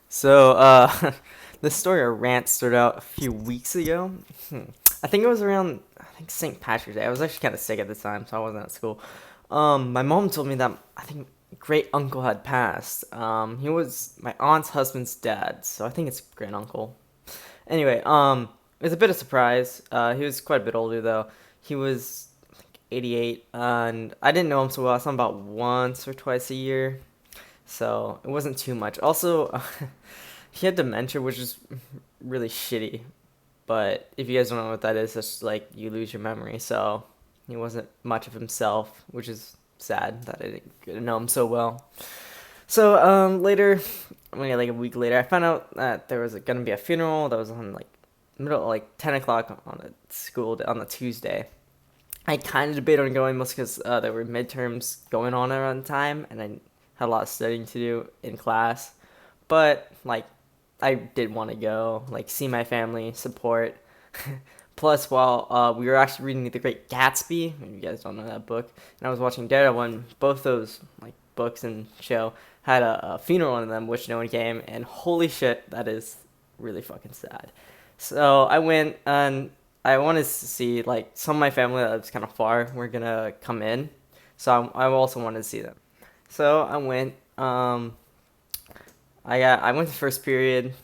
So, this story or rant started out a few weeks ago. I think it was around, St. Patrick's Day. I was actually kind of sick at the time, so I wasn't at school. My mom told me that I think great uncle had passed. He was my aunt's husband's dad, so I think it's great uncle. Anyway, it was a bit of surprise. He was quite a bit older though. He was 88, and I didn't know him so well. I saw him about once or twice a year, so it wasn't too much. Also, he had dementia, which is really shitty. But if you guys don't know what that is, it's like you lose your memory. So he wasn't much of himself, which is sad that I didn't get to know him so well. So later, maybe like a week later, I found out that there was gonna be a funeral that was on like middle like 10 o'clock on a school on a Tuesday. I kind of debated on going mostly because there were midterms going on around the time, and I had a lot of studying to do in class. But like I did want to go, like see my family, support. Plus, while we were actually reading The Great Gatsby, if you guys don't know that book, and I was watching Daredevil, and both those like books and show had a funeral in them, which no one came, and holy shit, that is really fucking sad. So I went and I wanted to see like some of my family that was kind of far were gonna come in, so I also wanted to see them. So I went. I went to first period.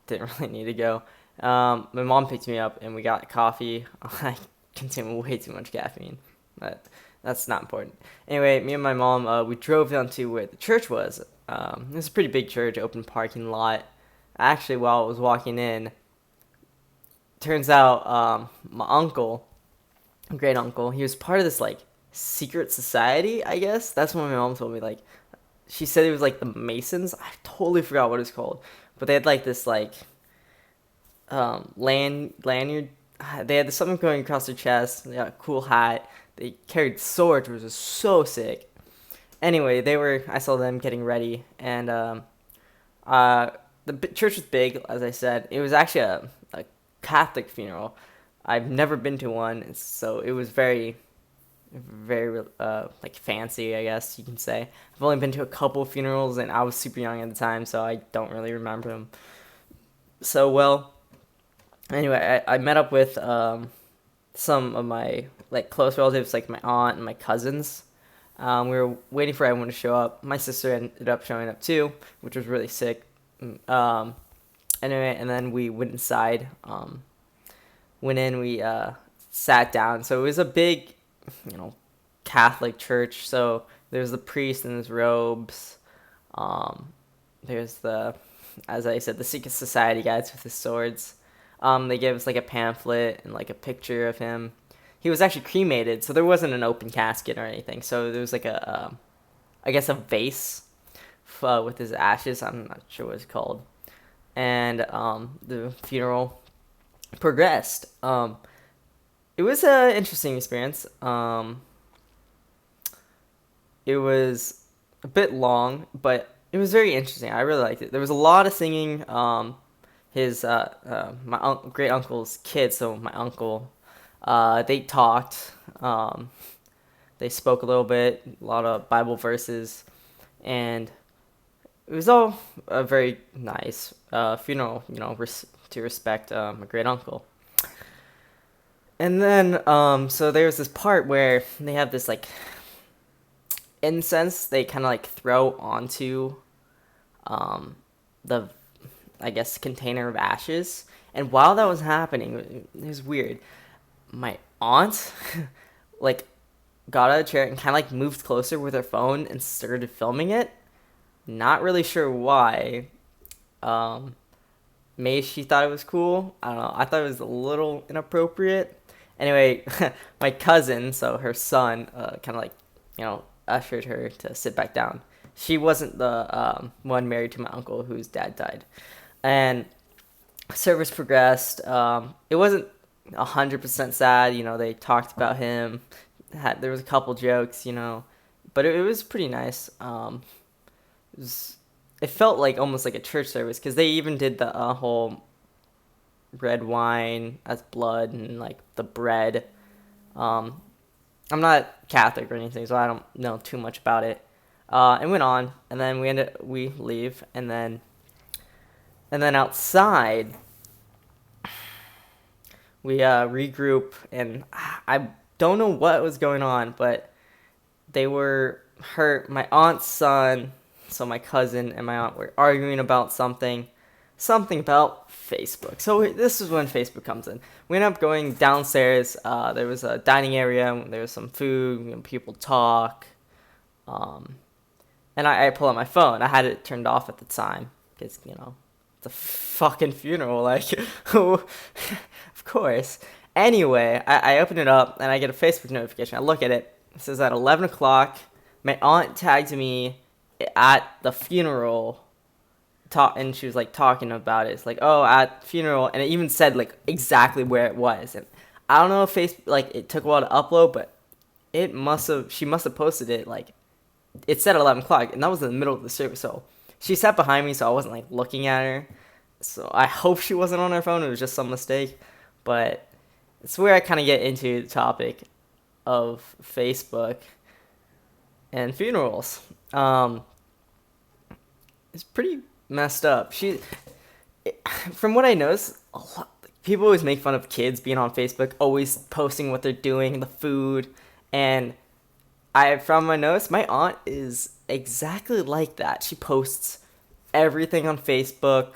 Didn't really need to go. My mom picked me up and we got coffee. I consumed way too much caffeine, but that's not important. Anyway, me and my mom we drove down to where the church was. It was a pretty big church, open parking lot. Actually, while I was walking in, turns out my uncle, great uncle, he was part of this like secret society. I guess that's what my mom told me. Like she said it was like the Masons. I totally forgot what it's called, but they had like this like lanyard. They had something going across their chest. They had a cool hat. They carried swords, which was so sick. Anyway, they were. I saw them getting ready, and uh, the church was big, as I said. It was actually a Catholic funeral. I've never been to one, so it was very like fancy, I guess you can say. I've only been to a couple funerals, and I was super young at the time, so I don't really remember them so well. Anyway, I met up with some of my like close relatives, like my aunt and my cousins. We were waiting for everyone to show up. My sister ended up showing up too, which was really sick. Um, anyway, and then we went inside. Went in, we sat down. So it was a big, you know, Catholic church. So there's the priest in his robes. Um, there's the, as I said, the secret society guys with his swords. They gave us like a pamphlet and like a picture of him. He was actually cremated, so there wasn't an open casket or anything. So there was like I guess a vase with his ashes. I'm not sure what it's called. And the funeral progressed. It was an interesting experience. It was a bit long, but it was very interesting. I really liked it. There was a lot of singing. His my great uncle's kids, so my uncle, they talked. They spoke a little bit, a lot of Bible verses, and it was all a very nice funeral. You know, to respect my great uncle. And then, so there was this part where they have this like incense they kind of like throw onto um, the, I guess, container of ashes. And while that was happening, it was weird. My aunt, like, got out of the chair and kind of like moved closer with her phone and started filming it. Not really sure why. Um, Maybe she thought it was cool. I don't know. I thought it was a little inappropriate. Anyway, my cousin, so her son, kind of like, ushered her to sit back down. She wasn't the one married to my uncle whose dad died. And service progressed. It wasn't 100% sad. You know, they talked about him. There was a couple jokes, but it was pretty nice. It was it felt like almost like a church service because they even did the whole red wine as blood and like the bread. Um, I'm not Catholic or anything, so I don't know too much about it. It went on, and then we leave, and then And then outside, we regroup, and I don't know what was going on, but they were my aunt's son, so my cousin and my aunt were arguing about something about Facebook. So this is when Facebook comes in. We ended up going downstairs. There was a dining area. There was some food. People talk. Um, and I pull out my phone. I had it turned off at the time because it's a fucking funeral. Like, of course. Anyway, I open it up and I get a Facebook notification. I look at it. It says at 11 o'clock. My aunt tagged me at the funeral. And she was like talking about it. It's like, oh, at funeral, and it even said like exactly where it was. And I don't know if Facebook, like, it took a while to upload, but she must have posted it like it said 11 o'clock, and that was in the middle of the service. So she sat behind me, so I wasn't like looking at her. So I hope she wasn't on her phone. It was just some mistake. But it's where I kind of get into the topic of Facebook and funerals. It's pretty messed up. From what I noticed, people always make fun of kids being on Facebook, always posting what they're doing, the food, and from my notes, my aunt is exactly like that. She posts everything on Facebook,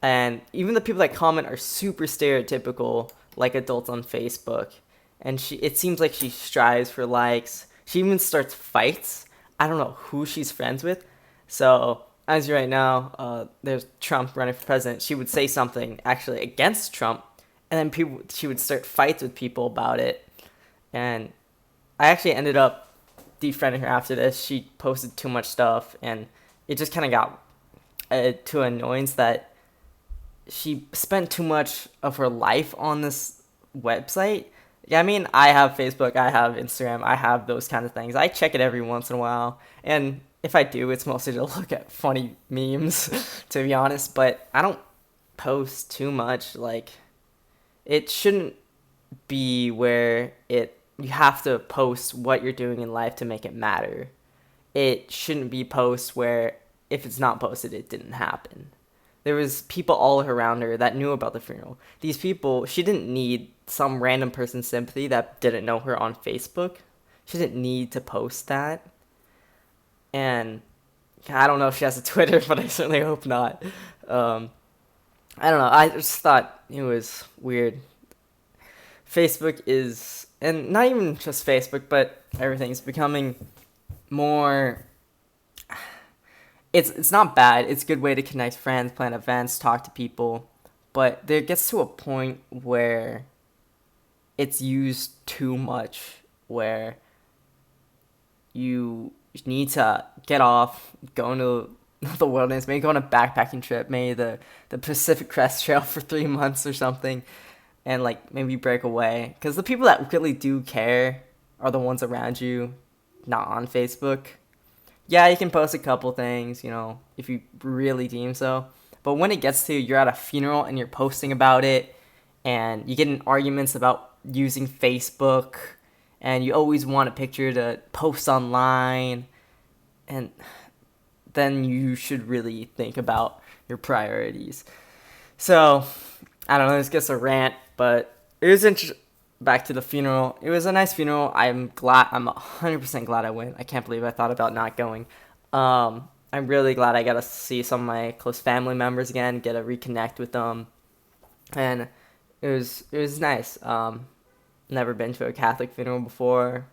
and even the people that comment are super stereotypical, like adults on Facebook. And it seems like she strives for likes. She even starts fights. I don't know who she's friends with. So as right now, there's Trump running for president. She would say something actually against Trump, and then she would start fights with people about it. And I actually ended up defriending her after this. She posted too much stuff, and it just kind of got to annoyance that she spent too much of her life on this website. Yeah, I mean, I have Facebook, I have Instagram, I have those kind of things. I check it every once in a while, and if I do, it's mostly to look at funny memes, to be honest, but I don't post too much. Like, it shouldn't be where you have to post what you're doing in life to make it matter. It shouldn't be posts where if it's not posted, it didn't happen. There was people all around her that knew about the funeral. These people, she didn't need some random person's sympathy that didn't know her on Facebook. She didn't need to post that. And I don't know if she has a Twitter, but I certainly hope not. I don't know. I just thought it was weird. Facebook is, and not even just Facebook, but everything's becoming more. It's not bad. It's a good way to connect friends, plan events, talk to people, but there gets to a point where it's used too much, where you need to get off, go into the wilderness, maybe go on a backpacking trip, maybe the Pacific Crest Trail for 3 months or something, and like maybe break away. Because the people that really do care are the ones around you, not on Facebook. Yeah, you can post a couple things, if you really deem so. But when it gets to you're at a funeral and you're posting about it, and you get in arguments about using Facebook, and you always want a picture to post online, and then you should really think about your priorities. So, I don't know, this gets a rant, but it was back to the funeral. It was a nice funeral. I'm 100% glad I went. I can't believe I thought about not going. I'm really glad I got to see some of my close family members again, get to reconnect with them. And it was nice. Never been to a Catholic funeral before.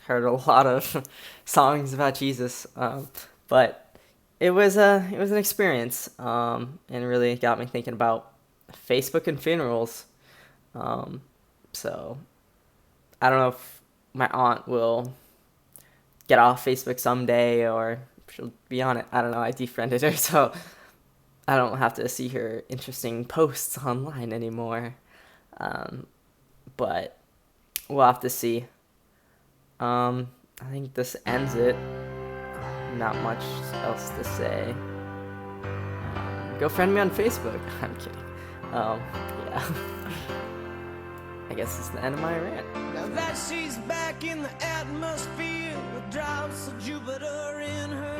Heard a lot of songs about Jesus. But it was an experience. And really got me thinking about Facebook and funerals. So, I don't know if my aunt will get off Facebook someday or she'll be on it. I don't know. I defriended her, so I don't have to see her interesting posts online anymore. But we'll have to see. I think this ends it. Not much else to say. Go friend me on Facebook. I'm kidding. Yeah. I guess it's the end of my rant. Now that she's back in the atmosphere with drops of Jupiter in her